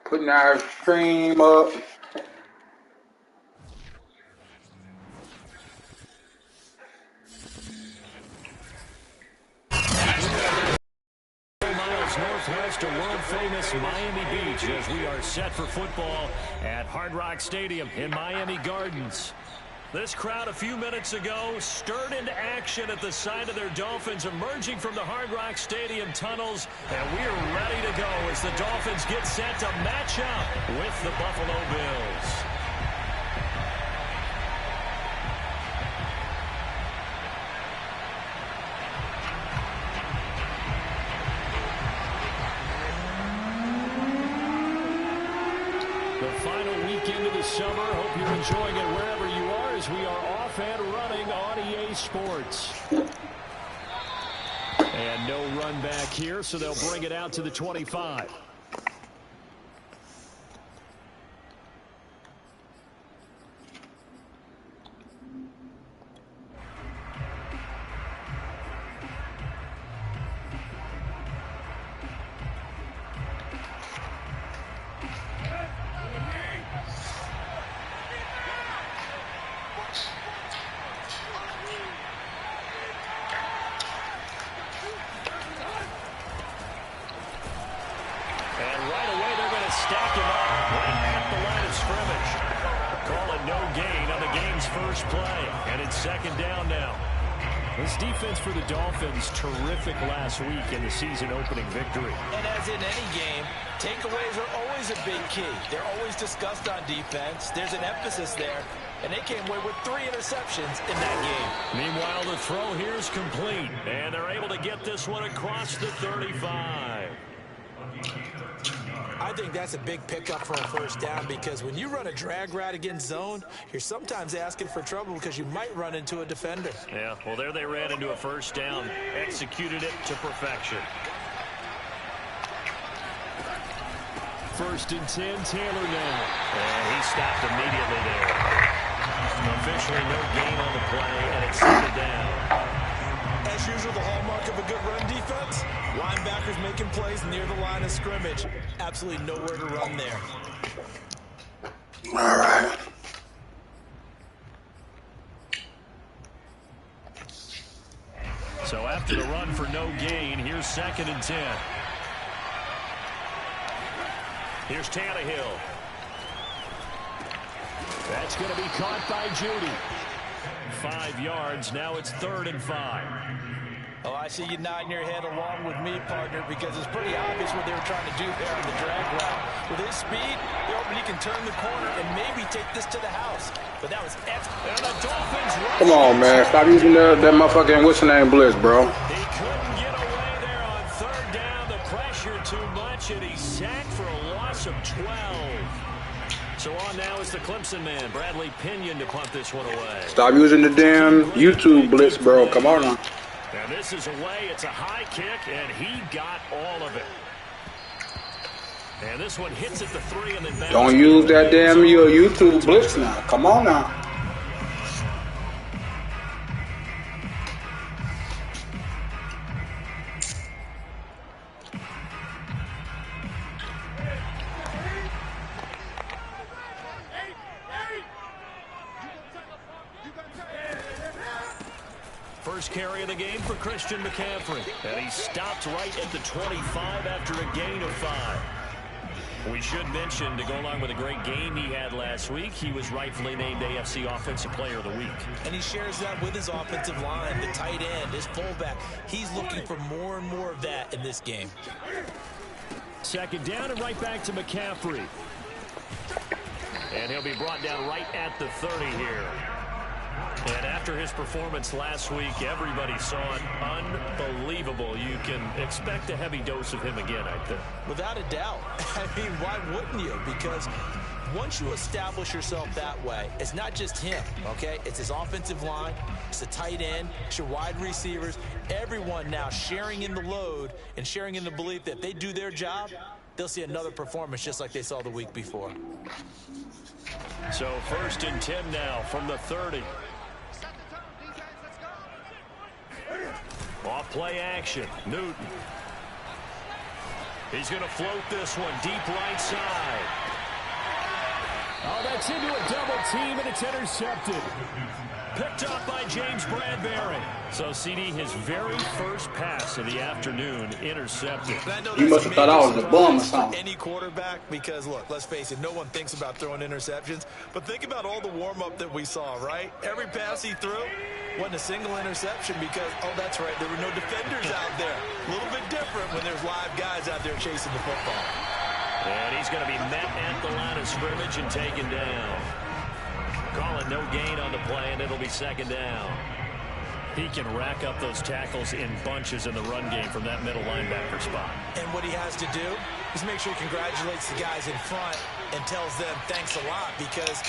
Putting our cream up. Northwest to world-famous Miami Beach as we are set for football at Hard Rock Stadium in Miami Gardens. This crowd a few minutes ago stirred into action at the sight of their Dolphins emerging from the Hard Rock Stadium tunnels, and we are ready to go as the Dolphins get set to match up with the Buffalo Bills. Summer. Hope you're enjoying it wherever you are as we are off and running on EA Sports. And no run back here, so they'll bring it out to the 25. Stack him up right at the line of scrimmage. Call it no gain on the game's first play. And it's second down now. This defense for the Dolphins, terrific last week in the season-opening victory. And as in any game, takeaways are always a big key. They're always discussed on defense. There's an emphasis there. And they came away with 3 interceptions in that game. Meanwhile, the throw here is complete. And they're able to get this one across the 35. I think that's a big pickup for a first down because when you run a drag route against zone, you're sometimes asking for trouble because you might run into a defender. Yeah, well, there they ran into a first down, executed it to perfection. First and 10, Taylor now. And he stopped immediately there. Officially no gain on the play, and it's second down. As usual, the hallmark of a good run defense, linebackers making plays near the line of scrimmage. Absolutely nowhere to run there. All right. So after the run for no gain, here's second and 10. Here's Tannehill. That's going to be caught by Judy. 5 yards. Now it's 3rd and 5. Oh, I see you nodding your head along with me, partner, because it's pretty obvious what they were trying to do there on the drag route. With his speed, they're hoping he can turn the corner and maybe take this to the house. But that was excellent. And the Dolphins come on, man. Stop using that motherfucking what's the name blitz, bro. He couldn't get away there on 3rd down. The pressure too much, and he's sacked for a loss of 12. So on now is the Clemson man, Bradley Pinion, to punt this one away. Stop using the damn YouTube blitz, bro. Come on now. And this is away. It's a high kick, and he got all of it. And this one hits at the 3 and then bounces. Don't use that damn YouTube blitz now. Come on now. First carry of the game for Christian McCaffrey. And he stopped right at the 25 after a gain of 5. We should mention, to go along with a great game he had last week, he was rightfully named AFC Offensive Player of the Week. And he shares that with his offensive line, the tight end, his fullback. He's looking for more and more of that in this game. Second down and right back to McCaffrey. And he'll be brought down right at the 30 here. And after his performance last week, everybody saw it. Unbelievable. You can expect a heavy dose of him again, I think. Without a doubt. I mean, why wouldn't you? Because once you establish yourself that way, it's not just him, okay? It's his offensive line, it's the tight end, it's your wide receivers. Everyone now sharing in the load and sharing in the belief that if they do their job, they'll see another performance just like they saw the week before. So 1st and 10 now from the 30. Off play action. Newton. He's going to float this one deep right side. Oh, that's into a double team, and it's intercepted. Picked up by James Bradbury. So, CD, his very first pass of the afternoon intercepted. You must have thought I was a bum or something. Any quarterback, because, look, let's face it, no one thinks about throwing interceptions. But think about all the warm-up that we saw, right? Every pass he threw wasn't a single interception because, oh, that's right, there were no defenders out there. A little bit different when there's live guys out there chasing the football. And he's going to be met at the line of scrimmage and taken down. Calling no gain on the play, and it'll be second down. He can rack up those tackles in bunches in the run game from that middle linebacker spot. And what he has to do is make sure he congratulates the guys in front and tells them thanks a lot, because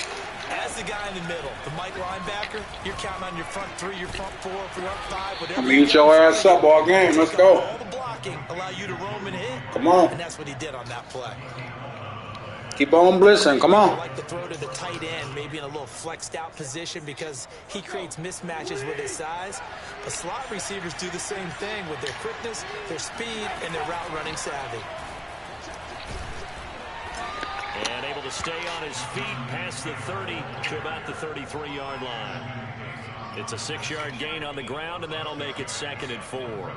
as the guy in the middle, the Mike linebacker, you're counting on your front three, your front four, your front five, whatever. I'm gonna eat your ass up all game. Let's go. All the blocking, allow you to roam and hit. Come on. And that's what he did on that play. Keep on blitzing. Come on. I like to throw to the tight end, maybe in a little flexed out position because he creates mismatches with his size. But slot receivers do the same thing with their quickness, their speed, and their route running savvy. And able to stay on his feet past the 30 to about the 33-yard line. It's a 6-yard gain on the ground, and that'll make it 2nd and 4.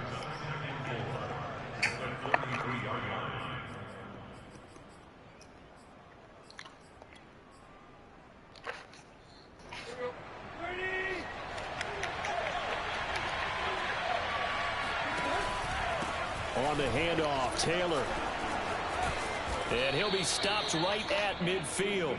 On the handoff, Taylor. And he'll be stopped right at midfield.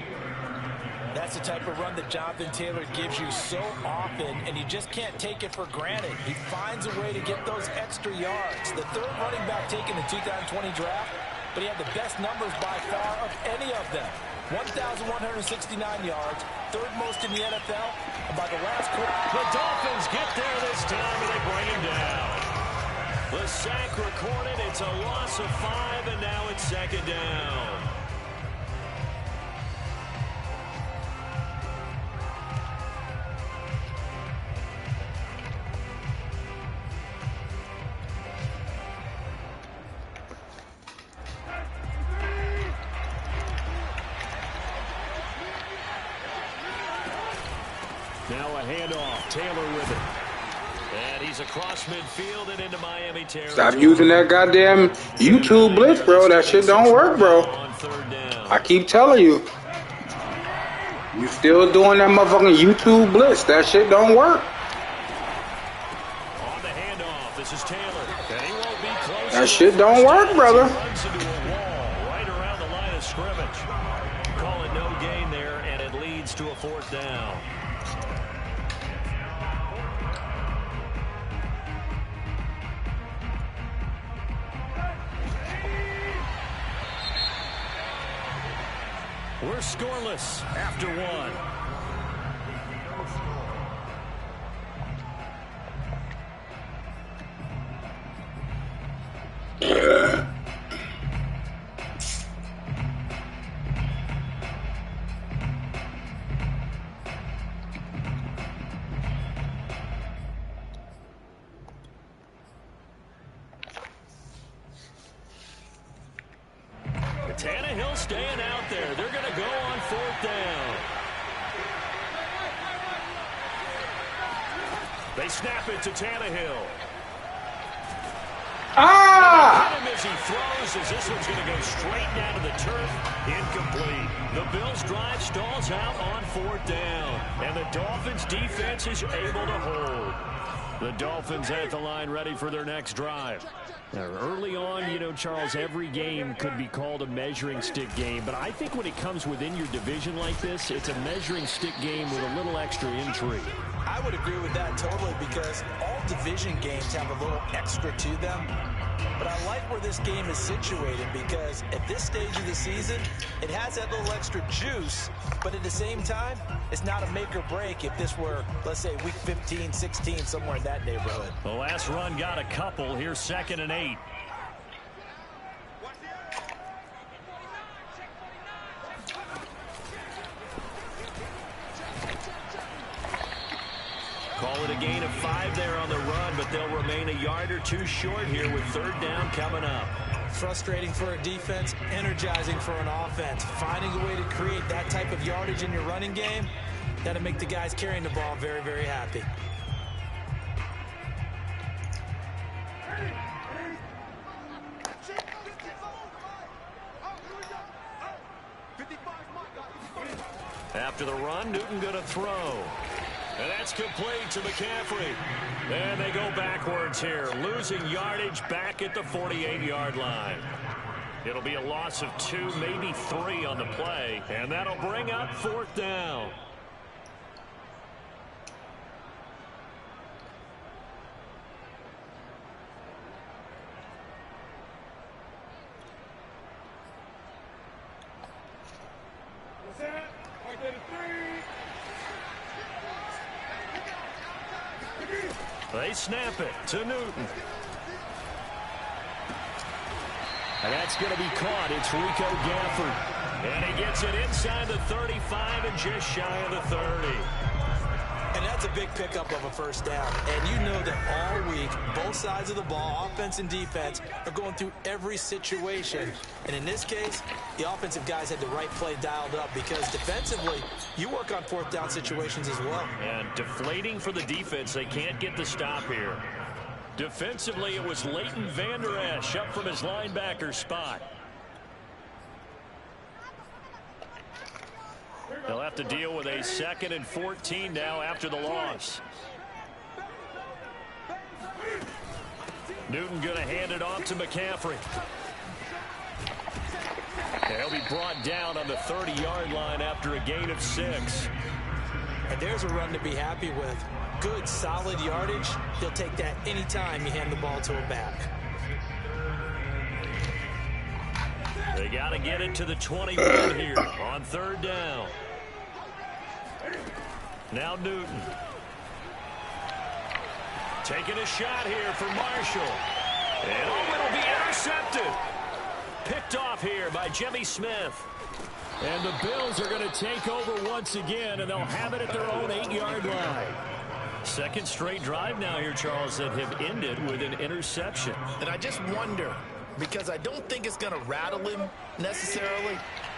That's the type of run that Jonathan Taylor gives you so often, and you just can't take it for granted. He finds a way to get those extra yards. The third running back taken in the 2020 draft, but he had the best numbers by far of any of them. 1,169 yards, third most in the NFL, and by the last quarter. The Dolphins get there this time, and they bring him down. The sack recorded. It's a loss of 5, and now it's 2nd down. Now a handoff. Taylor with it. And he's across midfield and into Miami territory. Stop using that goddamn YouTube blitz, bro. That shit don't work, bro. On 3rd down. I keep telling you. You still doing that motherfucking YouTube blitz. That shit don't work. On the handoff, this is Taylor. And he won't be close. That shit don't work, brother. Runs into a wall right around the line of scrimmage. Calling no gain there, and it leads to a 4th down. We're scoreless after 1. Tannehill staying out there. They're going to go on 4th down. They snap it to Tannehill. Ah! Hit him as he throws, as this one's going to go straight down to the turf. Incomplete. The Bills' drive stalls out on 4th down. And the Dolphins' defense is able to hold. The Dolphins at the line ready for their next drive. Now, early on, you know, Charles, every game could be called a measuring stick game. But I think when it comes within your division like this, it's a measuring stick game with a little extra intrigue. I would agree with that totally, because all division games have a little extra to them. But I like where this game is situated, because at this stage of the season, it has that little extra juice, but at the same time, it's not a make or break if this were, let's say, week 15, 16, somewhere in that neighborhood. The last run got a couple. Here's 2nd and 8. Call it a gain of 5 there on the run, but they'll remain a yard or two short here with 3rd down coming up. Frustrating for a defense, energizing for an offense. Finding a way to create that type of yardage in your running game, that'll make the guys carrying the ball very, very happy. After the run, Newton going to throw. And that's complete to McCaffrey. And they go backwards here, losing yardage back at the 48-yard line. It'll be a loss of 2, maybe 3 on the play, and that'll bring up 4th down. They snap it to Newton. And that's going to be caught. It's Rico Gafford. And he gets it inside the 35 and just shy of the 30. And that's a big pickup of a first down. And you know that all week, both sides of the ball, offense and defense, are going through every situation. And in this case, the offensive guys had the right play dialed up because defensively, you work on 4th down situations as well. And deflating for the defense. They can't get the stop here. Defensively, it was Leighton Vander Esch up from his linebacker spot. They'll have to deal with a 2nd and 14 now after the loss. Newton going to hand it off to McCaffrey. And he'll be brought down on the 30-yard line after a gain of 6. And there's a run to be happy with. Good, solid yardage. They'll take that anytime you hand the ball to a back. They got to get it to the 21 here on 3rd down. Now Newton. Taking a shot here for Marshall. And it'll be intercepted. Picked off here by Jimmy Smith. And the Bills are going to take over once again, and they'll have it at their own 8-yard line. Second straight drive now here, Charles, that have ended with an interception. And I just wonder, because I don't think it's going to rattle him necessarily,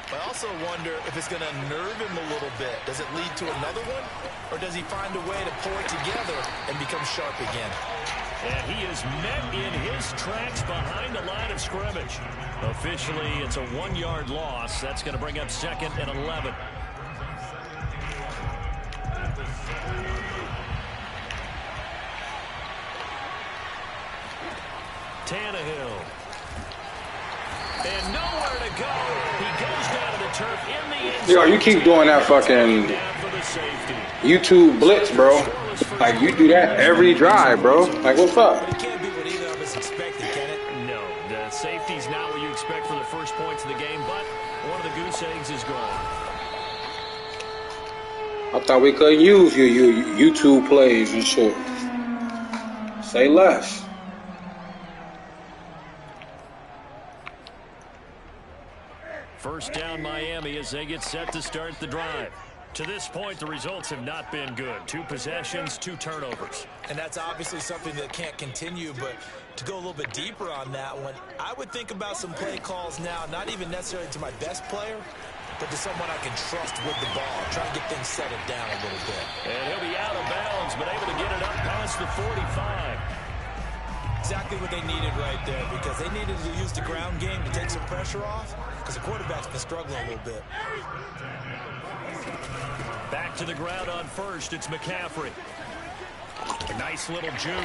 but I also wonder if it's going to nerve him a little bit. Does it lead to another one? Or does he find a way to pull it together and become sharp again? And he is met in his tracks behind the line of scrimmage. Officially, it's a 1-yard loss. That's going to bring up 2nd and 11. Tannehill. And nowhere to go. He goes down to the turf in the end zone. Yo, you keep doing that fucking YouTube blitz, bro. Like, you do that every drive, bro. Like, what's up? But it can't be what either of us expected, can it? No, the safety's not what you expect for the first points of the game, but one of the goose eggs is gone. I thought we couldn't use your YouTube plays and shit. Say less. First down Miami as they get set to start the drive. To this point, the results have not been good. 2 possessions, 2 turnovers. And that's obviously something that can't continue, but to go a little bit deeper on that one, I would think about some play calls now, not even necessarily to my best player, but to someone I can trust with the ball. Try and get things settled down a little bit. And he'll be out of bounds, but able to get it up past the 45. Exactly what they needed right there, because they needed to use the ground game to take some pressure off, because the quarterback's been struggling a little bit. Back to the ground on first, it's McCaffrey. A nice little juke,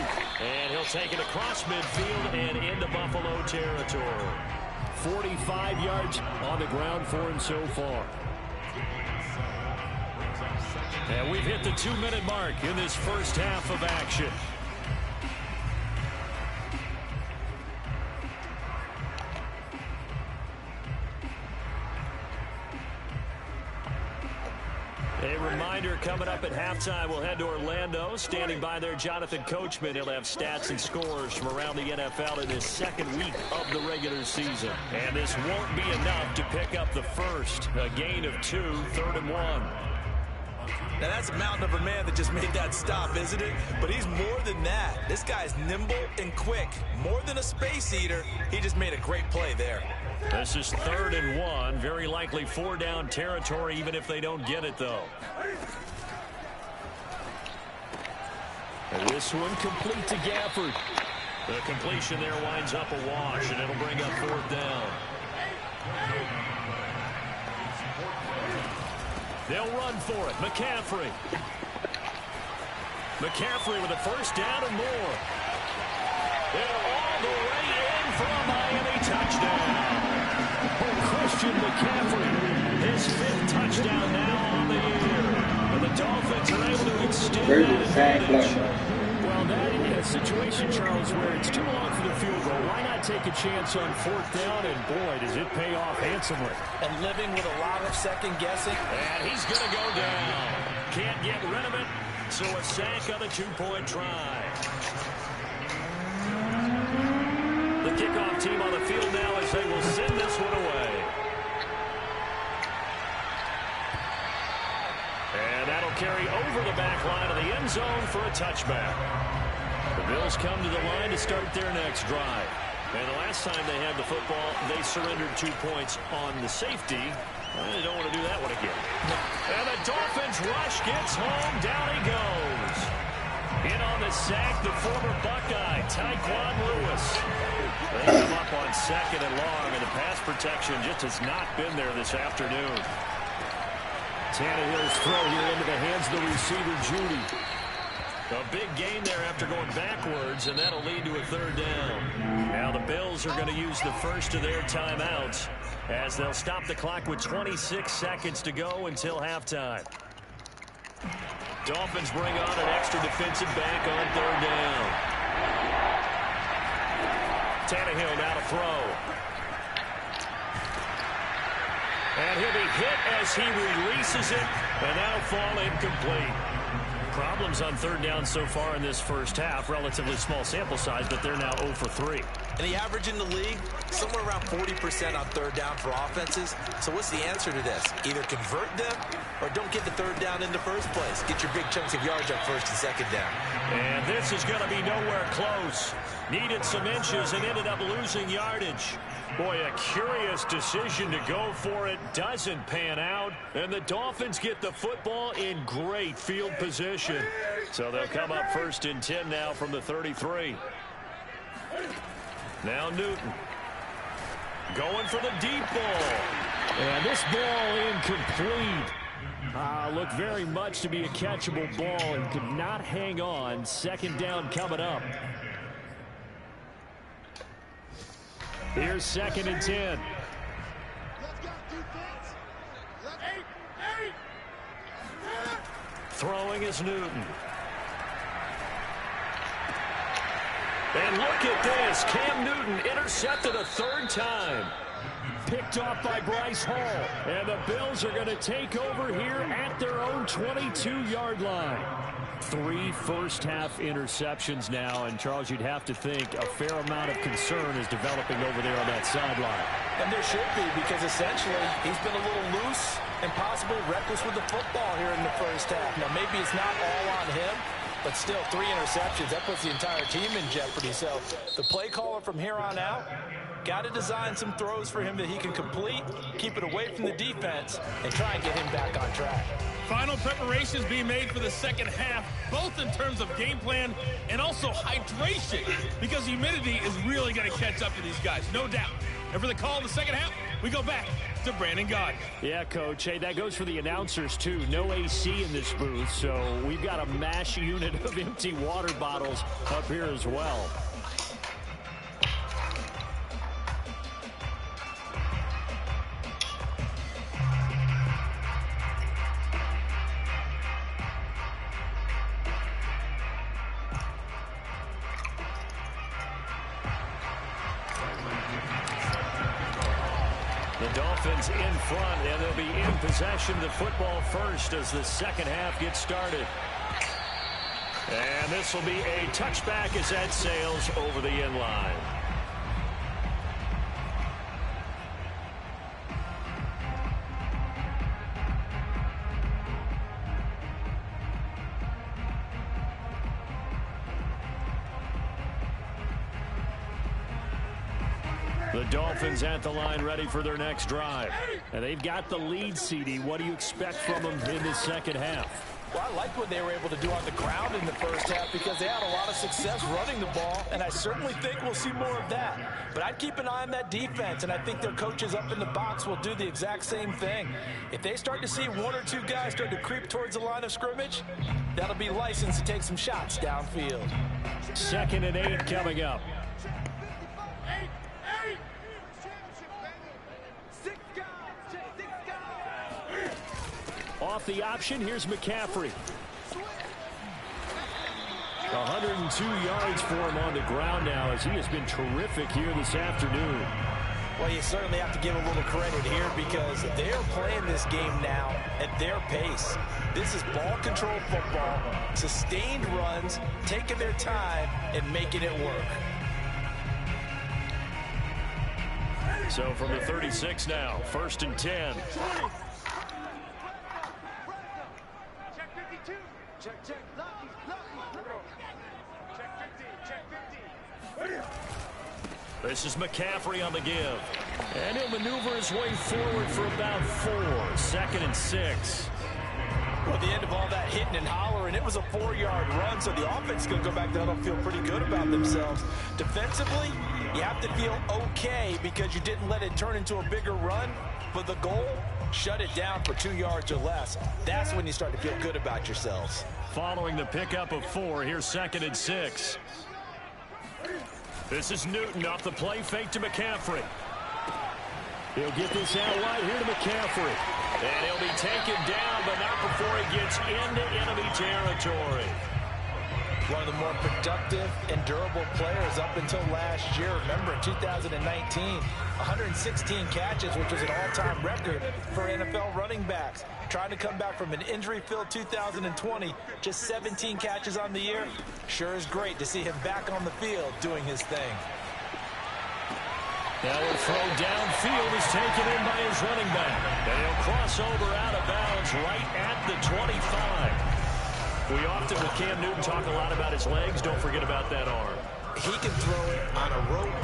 and he'll take it across midfield and into Buffalo territory. 45 yards on the ground for him so far. And we've hit the 2-minute mark in this first half of action. A reminder, coming up at halftime, we'll head to Orlando. Standing by there, Jonathan Coachman. He'll have stats and scores from around the NFL in his 2nd week of the regular season. And this won't be enough to pick up the first. A gain of 2, 3rd and 1. Now, that's a mountain of a man that just made that stop, isn't it? But he's more than that. This guy's nimble and quick. More than a space eater, he just made a great play there. This is 3rd and 1. Very likely 4-down territory, even if they don't get it, though. And this one complete to Gafford. The completion there winds up a wash, and it'll bring up 4th down. They'll run for it. McCaffrey. McCaffrey with a 1st down and more. They're all the way in for a Miami touchdown. Christian McCaffrey, his 5th touchdown now on the year. And the Dolphins are able to extend that advantage. Well, that is a situation, Charles, where it's too long for the field goal. Why not take a chance on 4th down? And, boy, does it pay off handsomely. And living with a lot of second guessing. And he's going to go down. Can't get rid of it, so a sack on the 2-point try. The kickoff team on the field now as they will send this one away. And that'll carry over the back line of the end zone for a touchback. The Bills come to the line to start their next drive. And the last time they had the football, they surrendered 2 points on the safety. They don't want to do that one again. And the Dolphins rush gets home. Down he goes. In on the sack, the former Buckeye, Tyquan Lewis. They come up on 2nd and long, and the pass protection just has not been there this afternoon. Tannehill's throw here into the hands of the receiver, Judy. A big gain there after going backwards, and that'll lead to a 3rd down. Now the Bills are going to use the first of their timeouts as they'll stop the clock with 26 seconds to go until halftime. Dolphins bring on an extra defensive back on 3rd down. Tannehill now to throw. And he'll be hit as he releases it, and that'll fall incomplete. Problems on 3rd down so far in this first half. Relatively small sample size, but they're now 0 for 3. And the average in the league, somewhere around 40% on 3rd down for offenses. So what's the answer to this? Either convert them or don't get the 3rd down in the first place. Get your big chunks of yards up 1st and 2nd down. And this is going to be nowhere close. Needed some inches and ended up losing yardage. Boy, a curious decision to go for it. Doesn't pan out. And the Dolphins get the football in great field position. So they'll come up 1st and 10 now from the 33. Now Newton. Going for the deep ball. And this ball incomplete. Looked very much to be a catchable ball and could not hang on. 2nd down coming up. Here's 2nd and 10. Throwing is Newton. And look at this. Cam Newton intercepted a 3rd time. Picked off by Bryce Hall. And the Bills are going to take over here at their own 22-yard line. 3 first-half interceptions now, and Charles, you'd have to think a fair amount of concern is developing over there on that sideline. And there should be, because essentially he's been a little loose and possibly reckless with the football here in the first half. Now, maybe it's not all on him, but still 3 interceptions. That puts the entire team in jeopardy. So the play caller from here on out got to design some throws for him that he can complete, keep it away from the defense, and try and get him back on track. Final preparations being made for the second half, both in terms of game plan and also hydration, because humidity is really going to catch up to these guys, no doubt. And for the call in the second half, we go back to Brandon Gaudin. Yeah, Coach. Hey, that goes for the announcers, too. No AC in this booth, so we've got a mash unit of empty water bottles up here as well. The Dolphins in front, and they'll be in possession of the football first as the second half gets started. And this will be a touchback as that sails over the end line. The Dolphins at the line ready for their next drive. And they've got the lead, CD. What do you expect from them in the second half? Well, I like what they were able to do on the ground in the first half because they had a lot of success running the ball, and I certainly think we'll see more of that. But I'd keep an eye on that defense, and I think their coaches up in the box will do the exact same thing. If they start to see one or two guys start to creep towards the line of scrimmage, that'll be license to take some shots downfield. 2nd and 8 coming up. Off the option, here's McCaffrey. 102 yards for him on the ground now as he has been terrific here this afternoon. Well, you certainly have to give a little credit here because they're playing this game now at their pace. This is ball control football, sustained runs, taking their time and making it work. So from the 36 now, 1st and 10. This is McCaffrey on the give. And he'll maneuver his way forward for about 4. 2nd and 6. Well, at the end of all that hitting and hollering, it was a 4-yard run, so the offense is going to go back down and feel pretty good about themselves. Defensively, you have to feel okay because you didn't let it turn into a bigger run. But the goal, shut it down for 2 yards or less. That's when you start to feel good about yourselves. Following the pickup of 4, here's 2nd and 6. This is Newton off the play fake to McCaffrey. He'll get this out wide here to McCaffrey. And he'll be taken down, but not before he gets into enemy territory. One of the more productive and durable players up until last year. Remember, in 2019, 116 catches, which was an all-time record for NFL running backs. Trying to come back from an injury-filled 2020, just 17 catches on the year. Sure is great to see him back on the field doing his thing. Now a throw downfield is taken in by his running back. And he'll cross over out of bounds right at the 25. We often, with Cam Newton, talk a lot about his legs. Don't forget about that arm. He can throw it on a rope.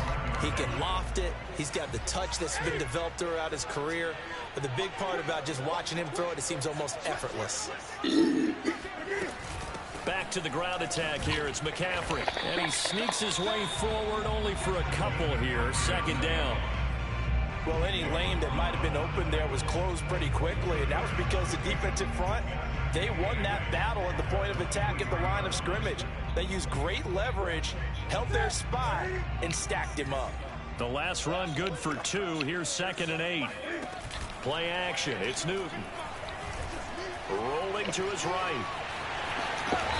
He can loft it. He's got the touch that's been developed throughout his career. But the big part about just watching him throw it, it seems almost effortless. Back to the ground attack here. It's McCaffrey. And he sneaks his way forward only for a couple here. 2nd down. Well, any lane that might have been open there was closed pretty quickly. And that was because the defensive front, they won that battle at the point of attack at the line of scrimmage. They used great leverage, held their spot, and stacked him up. The last run good for 2. Here's 2nd and 8. Play action. It's Newton. Rolling to his right.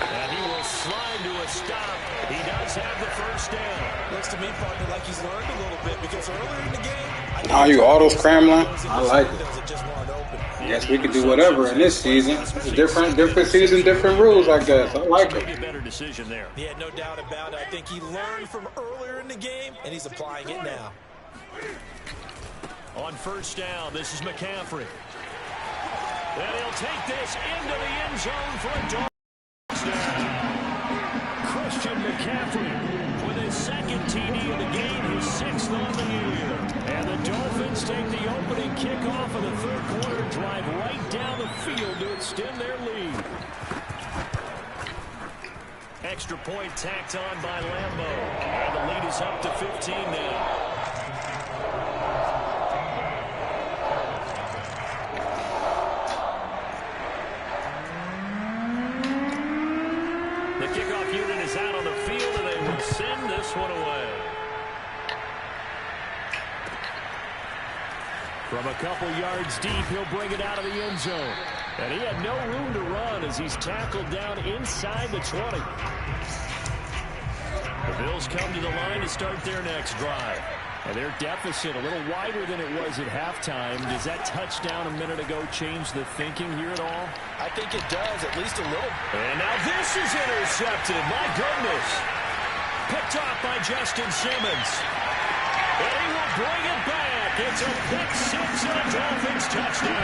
And he will slide to a stop. He does have the 1st down. Looks to me, partner, like he's learned a little bit because earlier in the game... Are you auto scrambling? I like it. Yes, we can do whatever in this season. Different season, different rules, I guess. I like it. Maybe a better decision there. Yeah, no doubt about it. I think he learned from earlier in the game, and he's applying it now. On 1st down, this is McCaffrey. And he'll take this into the end zone for a touchdown. Christian McCaffrey with his 2nd TD of the game, his 6th on the year. And the Dolphins take the opening kickoff of the 3rd quarter, drive right down the field to extend their lead. Extra point tacked on by Lambeau. And the lead is up to 15 now. The kickoff unit is out on the field, and they will send this one away. From a couple yards deep, he'll bring it out of the end zone. And he had no room to run as he's tackled down inside the 20. The Bills come to the line to start their next drive. And their deficit a little wider than it was at halftime. Does that touchdown a minute ago change the thinking here at all? I think it does, at least a little. And now this is intercepted. My goodness. Picked off by Justin Simmons. And he will bring it back. It's a pick 6 and a Dolphins touchdown.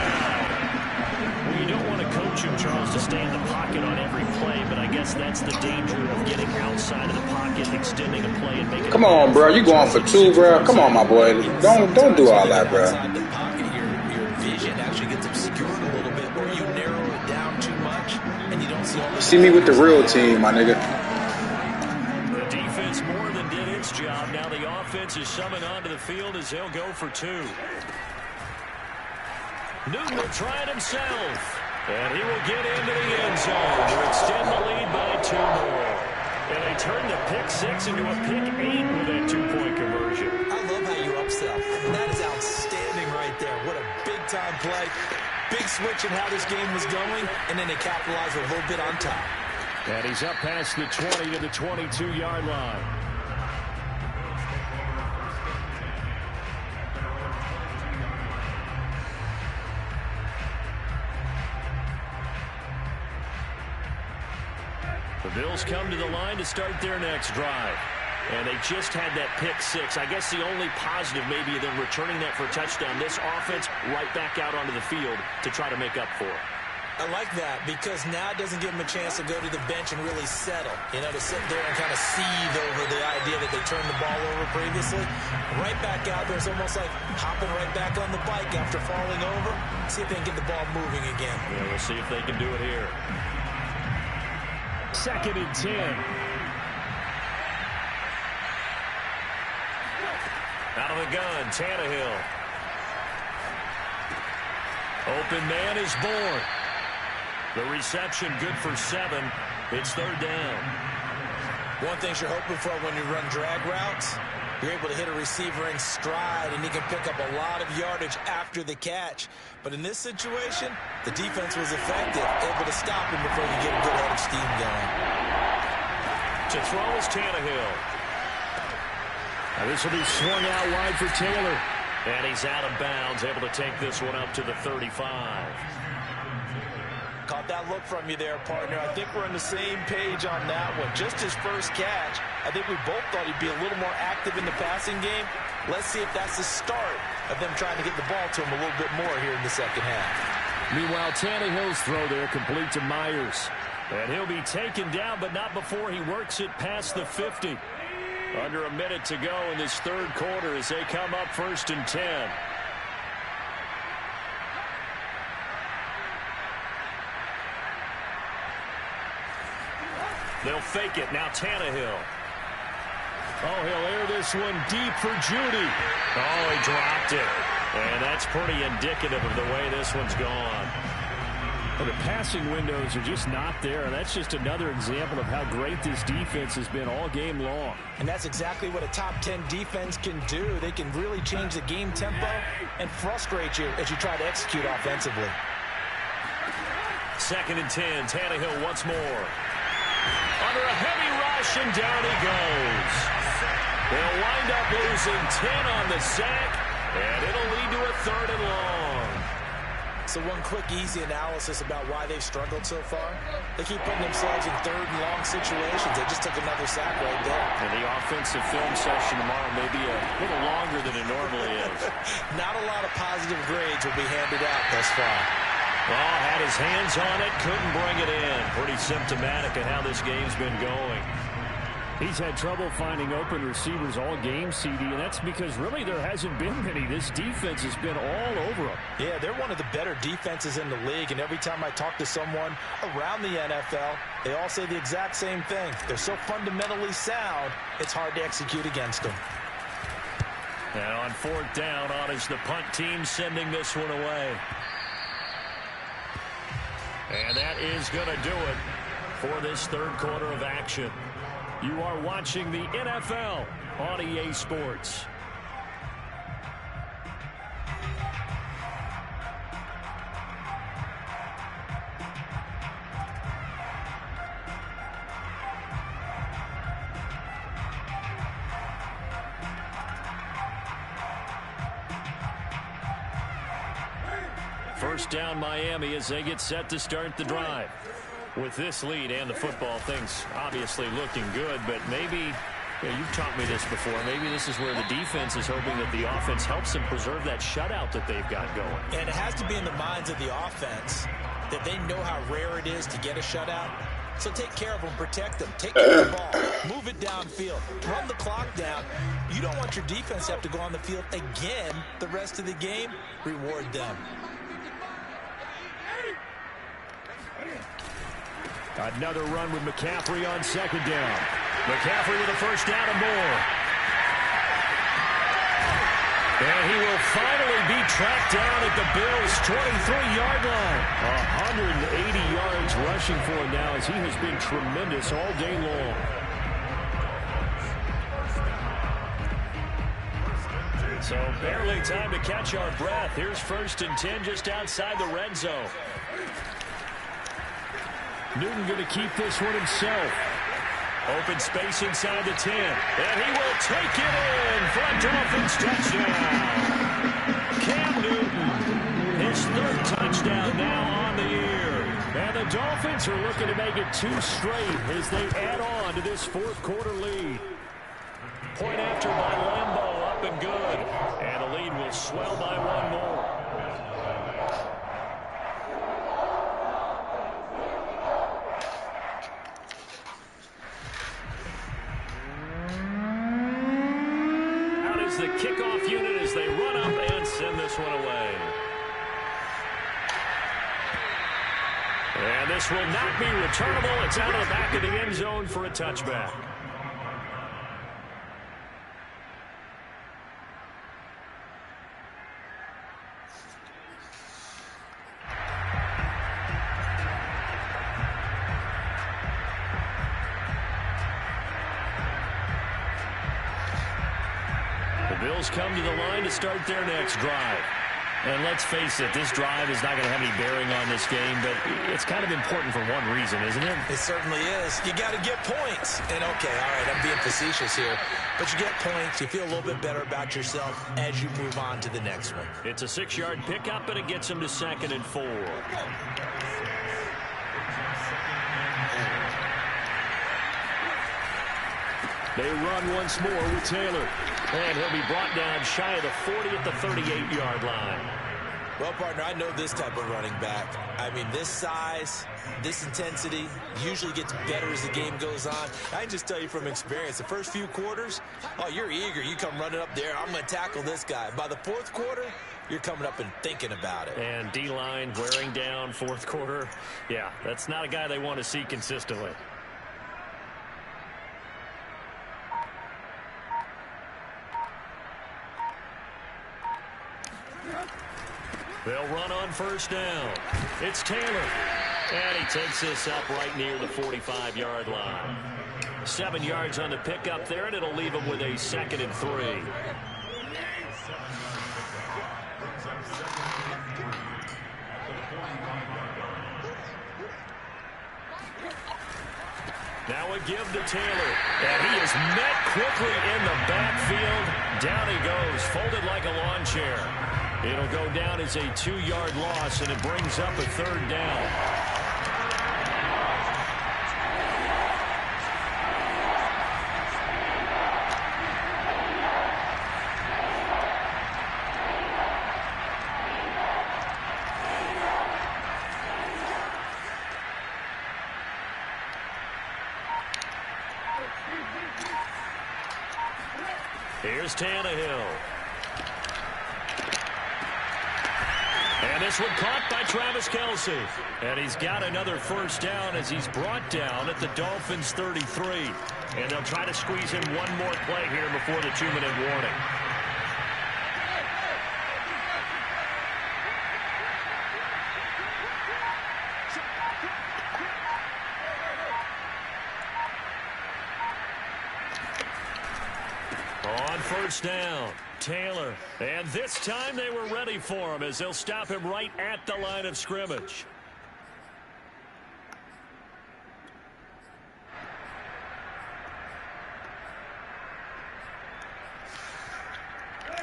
Well, you don't want to coach him, Charles. has to stay in the pocket on every play, but I guess that's the danger of getting outside of the pocket, extending a play, and making. Come on, bro. You going for 2, bro? Come on, my boy. Don't do all that, bro. Outside the pocket, your vision actually gets obscured a little bit, or you narrow it down too much, and you don't see all the. See me with the real team, my nigga. The defense more than did its job. Now the offense is summoned onto the field as they'll go for 2. Newton will try it himself, and he will get into the end zone to extend the lead by 2 more. And they turn the pick 6 into a pick 8 with that 2-point conversion. I love how you upsell. That is outstanding right there. What a big-time play. Big switch in how this game was going, and then they capitalized a little bit on top. And he's up past the 20 to the 22-yard line. The Bills come to the line to start their next drive. And they just had that pick 6. I guess the only positive maybe them returning that for a touchdown. This offense right back out onto the field to try to make up for it. I like that because now it doesn't give them a chance to go to the bench and really settle. You know, to sit there and kind of seethe over the idea that they turned the ball over previously. Right back out there. It's almost like hopping right back on the bike after falling over. See if they can get the ball moving again. Yeah, we'll see if they can do it here. 2nd and 10. Out of the gun, Tannehill. Open man is born. The reception good for 7. It's 3rd down. One thing you're hoping for when you run drag routes, you're able to hit a receiver in stride, and he can pick up a lot of yardage after the catch. But in this situation, the defense was effective, able to stop him before you get a good head of steam going. To throw is Tannehill. Now this will be swung out wide for Taylor. And he's out of bounds, able to take this one up to the 35. Caught that look from you there, partner. I think we're on the same page on that one. Just his first catch, I think we both thought he'd be a little more active in the passing game. Let's see if that's the start of them trying to get the ball to him a little bit more here in the second half. Meanwhile, Tannehill's throw there complete to Myers. And he'll be taken down, but not before he works it past the 50. Under a minute to go in this 3rd quarter as they come up 1st and 10. They'll fake it. Now Tannehill. Oh, he'll air this one deep for Judy. Oh, he dropped it. And that's pretty indicative of the way this one's gone. Well, the passing windows are just not there, and that's just another example of how great this defense has been all game long. And that's exactly what a top 10 defense can do. They can really change the game tempo and frustrate you as you try to execute offensively. 2nd and 10, Tannehill once more. Under a heavy rush, and down he goes. They'll wind up losing 10 on the sack, and it'll lead to a 3rd and long. So one quick, easy analysis about why they've struggled so far. They keep putting themselves in 3rd and long situations. They just took another sack right there. And the offensive film session tomorrow may be a little longer than it normally is. Not a lot of positive grades will be handed out thus far. Well, had his hands on it, couldn't bring it in. Pretty symptomatic of how this game's been going. He's had trouble finding open receivers all game, CD, and that's because really there hasn't been many. This defense has been all over him. Yeah, they're one of the better defenses in the league, and every time I talk to someone around the NFL, they all say the exact same thing. They're so fundamentally sound, it's hard to execute against them. And on 4th down, on is the punt team sending this one away. And that is going to do it for this 3rd quarter of action. You are watching the NFL on EA Sports. First down, Miami, as they get set to start the drive. With this lead and the football, things obviously looking good, but maybe Yeah, you've taught me this before. Maybe this is where the defense is hoping that the offense helps them preserve that shutout that they've got going. And it has to be in the minds of the offense that they know how rare it is to get a shutout. So take care of them, protect them, take care of the ball, move it downfield, run the clock down. You don't want your defense to have to go on the field again the rest of the game. Reward them. Another run with McCaffrey on second down. McCaffrey with a first down and more. And he will finally be tracked down at the Bills' 23-yard line. 180 yards rushing for him now as he has been tremendous all day long. So barely time to catch our breath. Here's 1st and 10 just outside the red zone. Newton going to keep this one himself. Open space inside the 10. And he will take it in for a Dolphins touchdown. Cam Newton, his 3rd touchdown now on the year. And the Dolphins are looking to make it 2 straight as they add on to this 4th quarter lead. Point after by Lambeau, up and good. And the lead will swell by 1 more. The kickoff unit as they run up and send this one away. And this will not be returnable. It's out of the back of the end zone for a touchback. Bills come to the line to start their next drive. And let's face it, this drive is not going to have any bearing on this game, but it's kind of important for one reason, isn't it? It certainly is. You got to get points. And, okay, all right, I'm being facetious here. But you get points, you feel a little bit better about yourself as you move on to the next one. It's a 6-yard pickup, and it gets them to 2nd and 4. They run once more with Taylor. And he'll be brought down shy of the 40 at the 38-yard line. Well, partner, I know this type of running back. I mean, this size, this intensity usually gets better as the game goes on. I can just tell you from experience, the first few quarters, oh, you're eager. You come running up there. I'm going to tackle this guy. By the 4th quarter, you're coming up and thinking about it. And D-line wearing down 4th quarter. Yeah, that's not a guy they want to see consistently. They'll run on 1st down. It's Taylor. And he takes this up right near the 45-yard line. 7 yards on the pickup there, and it'll leave him with a 2nd and 3. Now a give to Taylor. And he is met quickly in the backfield. Down he goes, folded like a lawn chair. It'll go down as a 2-yard loss, and it brings up a 3rd down. Here's Tannehill. And this one caught by Travis Kelce. And he's got another 1st down as he's brought down at the Dolphins' 33. And they'll try to squeeze in one more play here before the 2-minute warning. On 1st down, Taylor. And this time they were ready for him as they'll stop him right at the line of scrimmage.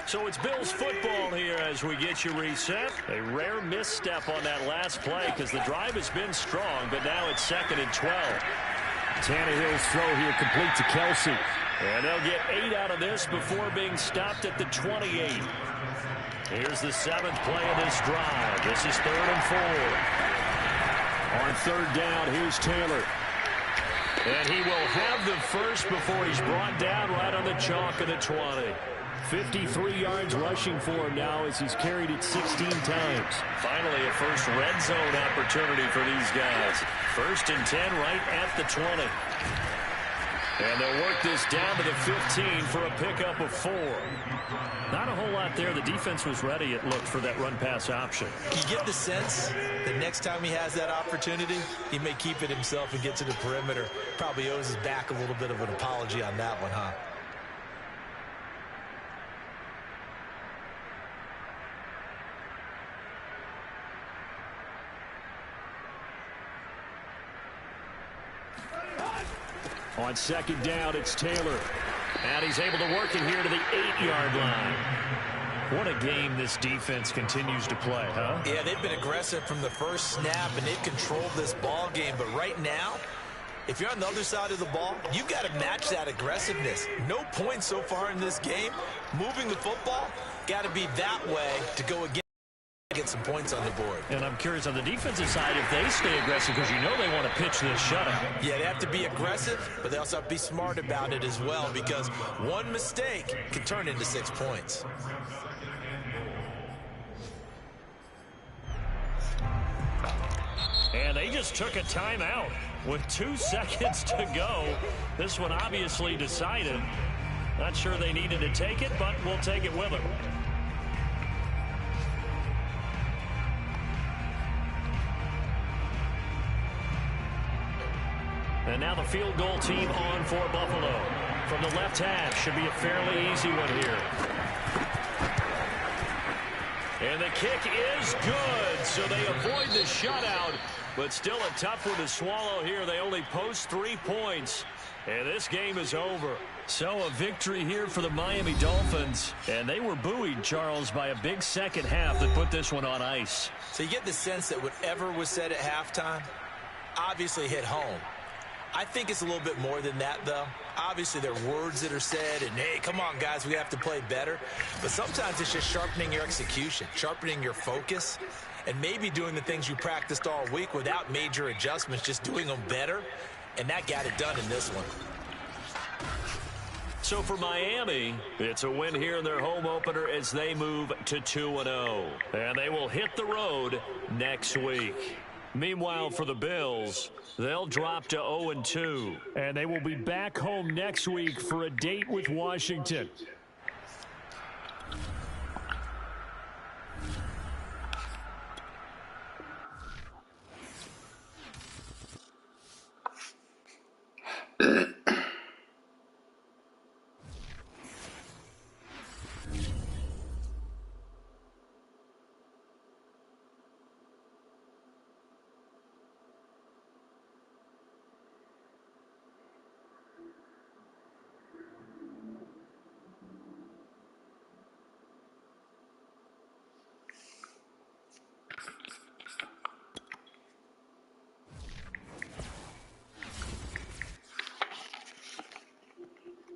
So it's Bills football here as we get you reset. A rare misstep on that last play because the drive has been strong, but now it's 2nd and 12. Tannehill's throw here complete to Kelce. And they'll get 8 out of this before being stopped at the 28. Here's the 7th play of this drive. This is 3rd and 4. On 3rd down, here's Taylor. And he will have the first before he's brought down right on the chalk of the 20. 53 yards rushing for him now as he's carried it 16 times. Finally, a first red zone opportunity for these guys. 1st and 10 right at the 20. And they'll work this down to the 15 for a pickup of 4. Not a whole lot there. The defense was ready, it looked, for that run-pass option. You get the sense that next time he has that opportunity, he may keep it himself and get to the perimeter. Probably owes his back a little bit of an apology on that one, huh? On 2nd down, it's Taylor. And he's able to work it here to the 8-yard line. What a game this defense continues to play, huh? Yeah, they've been aggressive from the first snap, and they've controlled this ball game. But right now, if you're on the other side of the ball, you've got to match that aggressiveness. No points so far in this game. Moving the football, got to be that way to go again. Get some points on the board. And I'm curious on the defensive side if they stay aggressive, because you know they want to pitch this shutout. Yeah, they have to be aggressive, but they also have to be smart about it as well, because one mistake can turn into 6 points. And they just took a timeout with 2 seconds to go. This one obviously decided. Not sure they needed to take it, but we'll take it with them. And now the field goal team on for Buffalo. From the left half, should be a fairly easy one here. And the kick is good, so they avoid the shutout, but still a tough one to swallow here. They only post 3 points, and this game is over. So a victory here for the Miami Dolphins, and they were buoyed, Charles, by a big second half that put this one on ice. So you get the sense that whatever was said at halftime obviously hit home. I think it's a little bit more than that, though. Obviously, there are words that are said, and, hey, come on, guys, we have to play better. But sometimes it's just sharpening your execution, sharpening your focus, and maybe doing the things you practiced all week without major adjustments, just doing them better, and that got it done in this one. So for Miami, it's a win here in their home opener as they move to 2-0. And they will hit the road next week. Meanwhile, for the Bills, they'll drop to 0-2. And they will be back home next week for a date with Washington.